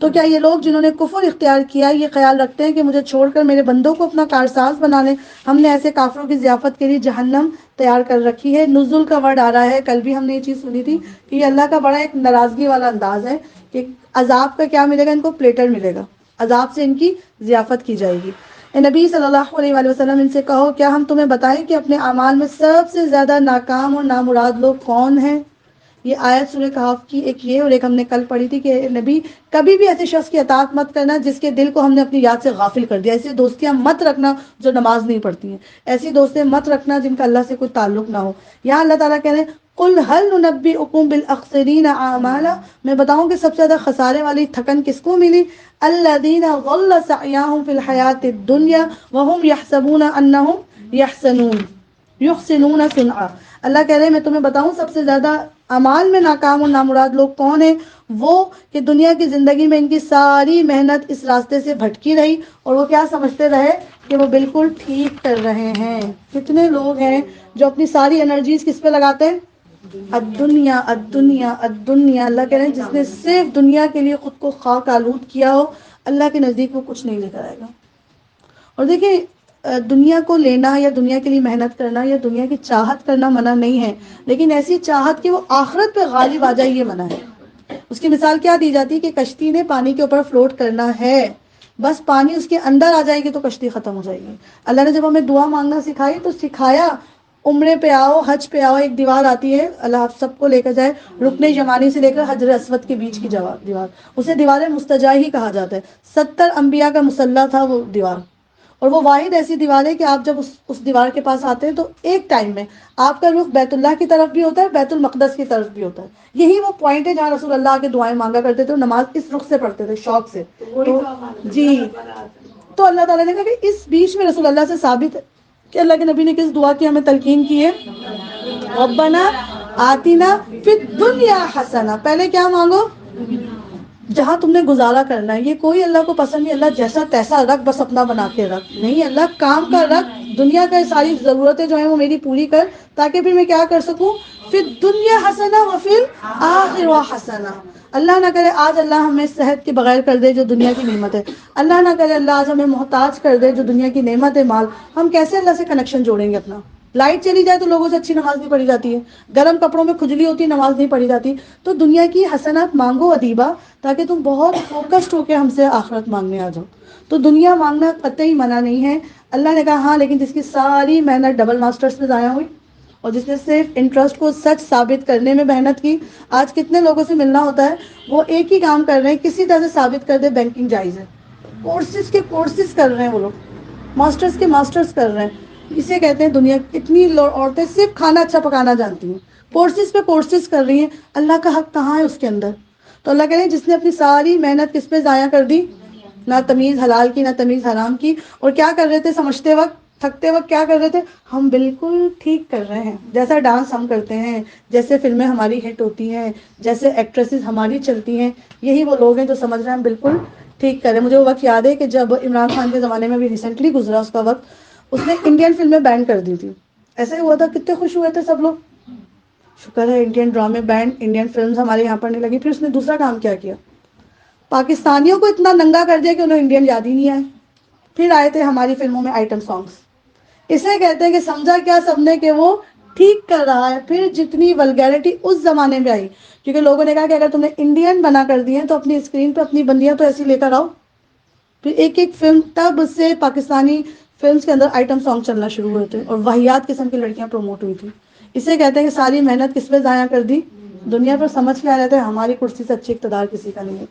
تو کیا یہ لوگ جنہوں نے کفر اختیار کیا یہ خیال رکھتے ہیں کہ مجھے چھوڑ کر میرے بندوں کو اپنا کارساز بنا لیں؟ ہم نے ایسے کافروں کی ضیافت کے لیے جہنم تیار کر رکھی ہے۔ نزول کا ورڈ آ رہا ہے، کل بھی ہم نے یہ چیز سنی تھی کہ یہ اللہ کا بڑا ایک ناراضگی والا انداز ہے کہ عذاب کا کیا ملے گا، ان کو پلیٹر ملے گا، عذاب سے ان کی ضیافت کی جائے گی۔ اے نبی صلی اللہ علیہ وآلہ وسلم ان سے کہو کیا ہم تمہیں بتائیں کہ اپنے اعمال میں سب سے زیادہ ناکام اور نامراد لوگ کون ہیں؟ یہ آیت سورہ کہف کی ایک یہ اور ایک ہم نے کل پڑھی تھی کہ نبی کبھی بھی ایسے شخص کی اطاعت مت کرنا جس کے دل کو ہم نے اپنی یاد سے غافل کر دیا۔ ایسی دوستیاں مت رکھنا جو نماز نہیں پڑھتی ہیں، ایسی دوستیں مت رکھنا جن کا اللہ سے کوئی تعلق نہ ہو۔ یہاں اللہ تعالیٰ کہہ رہے ہیں قل هل ننبئکم بالاخسرین اعمالا، میں بتاؤں کہ سب سے زیادہ خسارے والی تھکن کس کو ملی؟ الذین ضل سعیہم فی الحیاۃ الدنیا وہم یحسبون انہم یحسنون صنعا۔ اللہ کہہ رہے ہیں میں تمہیں بتاؤں سب سے زیادہ اعمال میں ناکام اور نامراد لوگ کون ہیں؟ وہ کہ دنیا کی زندگی میں ان کی ساری محنت اس راستے سے بھٹکی رہی اور وہ کیا سمجھتے رہے کہ وہ بالکل ٹھیک کر رہے ہیں۔ کتنے لوگ ہیں جو اپنی ساری انرجیز کس پہ لگاتے ہیں؟ الدنیا الدنیا الدنیا۔ اللہ کہہ رہے ہیں جس نے صرف دنیا کے لیے خود کو خاک آلود کیا ہو اللہ کے نزدیک وہ کچھ نہیں لے کر آئے گا۔ اور دیکھیں دنیا کو لینا یا دنیا کے لیے محنت کرنا یا دنیا کی چاہت کرنا منع نہیں ہے، لیکن ایسی چاہت کہ وہ آخرت پہ غالب آ جائے یہ منع ہے۔ اس کی مثال کیا دی جاتی ہے کہ کشتی نے پانی کے اوپر فلوٹ کرنا ہے، بس پانی اس کے اندر آ جائے گی تو کشتی ختم ہو جائے گی۔ اللہ نے جب ہمیں دعا مانگنا سکھائی تو سکھایا عمرے پہ آؤ، حج پہ آؤ، ایک دیوار آتی ہے اللہ آپ سب کو لے کر جائے رکن یمانی سے لے کر حجر اسود کے بیچ کی دیوار، اسے دیوار مستجع ہی کہا جاتا ہے۔ 70 انبیاء کا مسلح تھا وہ دیوار، اور وہ واحد ایسی دیوار ہے کہ آپ جب اس دیوار کے پاس آتے ہیں تو ایک ٹائم میں آپ کا رخ بیت اللہ کی طرف بھی ہوتا ہے، بیت المقدس کی طرف بھی ہوتا ہے۔ یہی وہ پوائنٹ ہے جہاں رسول اللہ کے دعائیں مانگا کرتے تھے، نماز اس رخ سے پڑھتے تھے شوق سے۔ تو جی تو اللہ تعالیٰ نے کہا کہ اس بیچ میں رسول اللہ سے ثابت ہے کہ اللہ کے نبی نے کس دعا کی ہمیں تلقین کی ہے؟ ربنا آتنا فی الدنیا حسنہ، پہلے کیا مانگو؟ جہاں تم نے گزارا کرنا ہے، یہ کوئی اللہ کو پسند نہیں اللہ جیسا تیسا رکھ بس اپنا بنا کے رکھ، نہیں اللہ کام کا رکھ، دنیا کا ساری ضرورتیں جو ہیں وہ میری پوری کر تاکہ پھر میں کیا کر سکوں؟ فی الدنیا حسنہ وفی الآخرہ حسنہ۔ اللہ نہ کرے آج اللہ ہمیں صحت کے بغیر کر دے جو دنیا کی نعمت ہے، اللہ نہ کرے اللہ آج ہمیں محتاج کر دے جو دنیا کی نعمت ہے مال، ہم کیسے اللہ سے کنیکشن جوڑیں گے اپنا؟ لائٹ چلی جائے تو لوگوں سے اچھی نماز نہیں پڑھی جاتی ہے، گرم کپڑوں میں کھجلی ہوتی نماز نہیں پڑھی جاتی۔ تو دنیا کی حسنات مانگو ادیبہ تاکہ تم بہت فوکسڈ ہو کے ہم سے آخرت مانگنے آ جاؤ۔ تو دنیا مانگنا قطعی منع نہیں ہے۔ اللہ نے کہا ہاں لیکن جس کی ساری محنت ڈبل ماسٹرز میں ضائع ہوئی اور جس نے صرف انٹرسٹ کو سچ ثابت کرنے میں محنت کی۔ آج کتنے لوگوں سے ملنا ہوتا ہے وہ ایک ہی کام کر رہے ہیں کسی طرح سے ثابت کر دے بینکنگ جائز ہے، کورسز کے کورسز کر رہے ہیں، وہ لوگ ماسٹرز کے ماسٹرز کر رہے ہیں۔ اسے کہتے ہیں دنیا اتنی عورتیں صرف کھانا اچھا پکانا جانتی ہیں، کورسز پہ کورسز کر رہی ہیں، اللہ کا حق کہاں ہے اس کے اندر؟ تو اللہ کہہ رہے ہیں جس نے اپنی ساری محنت کس پہ ضائع کر دی؟ نہ تمیز حلال کی نہ تمیز حرام کی، اور کیا کر رہے تھے سمجھتے وقت تھکتے وقت کیا کر رہے تھے؟ ہم بالکل ٹھیک کر رہے ہیں، جیسا ڈانس ہم کرتے ہیں، جیسے فلمیں ہماری ہٹ ہوتی ہیں، جیسے ایکٹریسز ہماری چلتی ہیں، یہی وہ لوگ ہیں جو سمجھ رہے ہیں ہم بالکل ٹھیک کر رہے ہیں۔ مجھے وہ وقت یاد ہے کہ جب عمران خان کے زمانے میں بھی ریسنٹلی گزرا اس کا وقت، اس نے انڈین فلمیں بین کر دی تھی، ایسا ہی ہوا تھا، کتنے خوش ہوئے تھے سب لوگ، شکر ہے انڈین ڈرامے بینڈ، انڈین فلمز ہمارے یہاں پر نہیں لگی۔ پھر اس نے دوسرا کام کیا کیا؟ پاکستانیوں کو اتنا ننگا کر دیا کہ انہیں انڈین یاد ہی نہیں آئے، پھر آئے تھے ہماری فلموں میں آئٹم سانگس۔ اسے کہتے ہیں کہ سمجھا کیا سب نے کہ وہ ٹھیک کر رہا ہے۔ پھر جتنی ولگیرٹی اس زمانے میں آئی کیونکہ لوگوں نے کہا کہ اگر تم نے انڈین بنا کر دی ہے تو اپنی اسکرین پہ اپنی بندیاں تو ایسی لے کر آؤ۔ پھر ایک ایک فلم تب سے پاکستانی فلمز کے اندر آئٹم سانگ چلنا شروع ہوئے تھے اور واہیات قسم کی لڑکیاں پروموٹ ہوئی تھی۔ اسے کہتے ہیں کہ ساری محنت کس پہ ضائع کر دی؟ دنیا پر۔ سمجھ کے آ رہے تھے ہماری کرسی سے اچھی اقتدار کسی کا نہیں ہے۔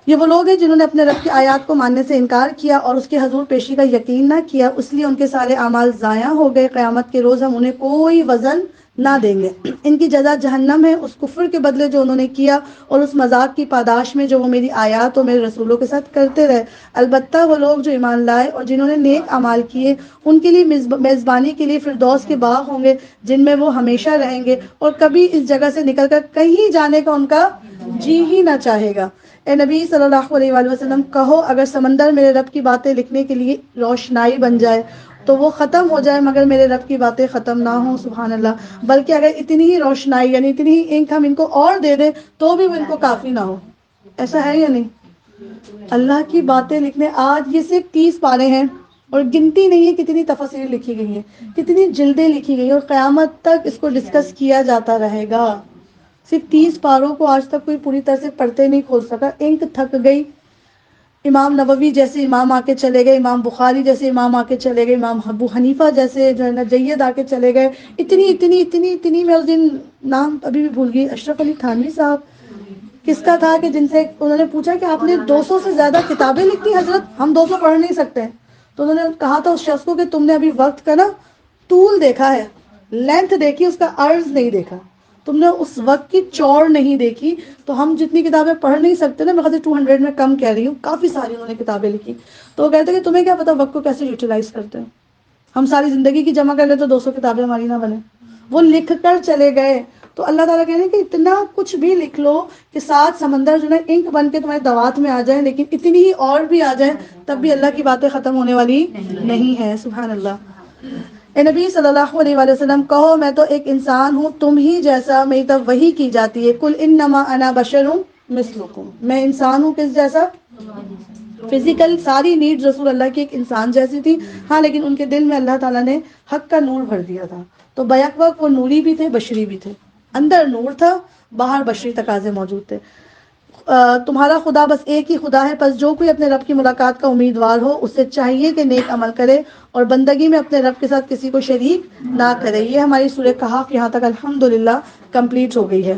یہ وہ لوگ ہیں جنہوں نے اپنے رب کی آیات کو ماننے سے انکار کیا اور اس کے حضور پیشی کا یقین نہ کیا، اس لیے ان کے سارے اعمال ضائع ہو گئے۔ قیامت کے روز ہم انہیں کوئی وزن نہ دیں گے، ان کی جزا جہنم ہے اس کفر کے بدلے جو انہوں نے کیا اور اس مذاق کی پاداش میں جو وہ میری آیات اور میرے رسولوں کے ساتھ کرتے رہے۔ البتہ وہ لوگ جو ایمان لائے اور جنہوں نے نیک اعمال کیے ان کے لیے میزبانی کے لیے فردوس کے باغ ہوں گے جن میں وہ ہمیشہ رہیں گے اور کبھی اس جگہ سے نکل کر کہیں جانے کا ان کا جی ہی نہ چاہے گا۔ اے نبی صلی اللہ علیہ وآلہ وسلم کہو اگر سمندر میرے رب کی باتیں لکھنے کے لیے روشنائی بن جائے تو وہ ختم ہو جائے مگر میرے رب کی باتیں ختم نہ ہوں۔ سبحان اللہ۔ بلکہ اگر اتنی ہی روشنائی یعنی اتنی ہی انک ہم ان کو اور دے دیں تو بھی وہ ان کو کافی نہ ہو۔ ایسا ہے یا نہیں؟ اللہ کی باتیں لکھنے، آج یہ صرف 30 پارے ہیں اور گنتی نہیں ہے کتنی تفسیر لکھی گئی ہیں، کتنی جلدیں لکھی گئی ہیں، اور قیامت تک اس کو ڈسکس کیا جاتا رہے گا۔ صرف 30 پاروں کو آج تک کوئی پوری طرح سے پڑھتے نہیں کھول سکا، انک تھک گئی۔ امام نووی جیسے امام آ کے چلے گئے، امام بخاری جیسے امام آ کے چلے گئے، امام ابو حنیفہ جیسے جو ہے نا جید آ کے چلے گئے، اتنی میں اس دن نام ابھی بھی بھول گئی، اشرف علی تھانوی صاحب کس کا تھا کہ جن سے انہوں نے پوچھا کہ آپ نے 200 سے زیادہ کتابیں لکھی حضرت، ہم 200 پڑھ نہیں سکتے۔ تو انہوں نے کہا تھا اس شخص کو کہ تم نے ابھی وقت کا نا طول دیکھا ہے، لینتھ دیکھی، اس کا عرض نہیں دیکھا، تم نے اس وقت کی چوڑ نہیں دیکھی۔ تو ہم جتنی کتابیں پڑھ نہیں سکتے نا، میں خاطر 200 میں کم کہہ رہی ہوں، کافی ساری انہوں نے کتابیں لکھی۔ تو وہ کہتے ہیں کہ تمہیں کیا پتا وقت کو کیسے یوٹیلائز کرتے ہیں، ہم ساری زندگی کی جمع کر لیں تو 200 کتابیں ہماری نہ بنے۔ وہ لکھ کر چلے گئے۔ تو اللہ تعالیٰ کہہ رہے ہیں کہ اتنا کچھ بھی لکھ لو کہ 7 سمندر جو ہے انک بن کے تمہارے دوات میں آ جائیں، لیکن اتنی ہی اور بھی آ جائیں، تب بھی اللہ کی باتیں ختم ہونے والی نہیں ہے۔ سبحان اللہ۔ اے نبی صلی اللہ علیہ وآلہ وسلم، کہو میں تو ایک انسان ہوں تم ہی جیسا، میری طرف وحی کی جاتی ہے، قل انما انا بشر مثلکم، میں انسان ہوں کس جیسا؟ فزیکل ساری نیڈز رسول اللہ کی ایک انسان جیسی تھی، ہاں لیکن ان کے دل میں اللہ تعالیٰ نے حق کا نور بھر دیا تھا، تو بیک وقت وہ نوری بھی تھے، بشری بھی تھے، اندر نور تھا، باہر بشری تقاضے موجود تھے۔ تمہارا خدا بس ایک ہی خدا ہے، پس جو کوئی اپنے رب کی ملاقات کا امیدوار ہو اسے چاہیے کہ نیک عمل کرے اور بندگی میں اپنے رب کے ساتھ کسی کو شریک نہ کرے۔ یہ ہماری سورہ کہف یہاں تک الحمدللہ کمپلیٹ ہو گئی ہے۔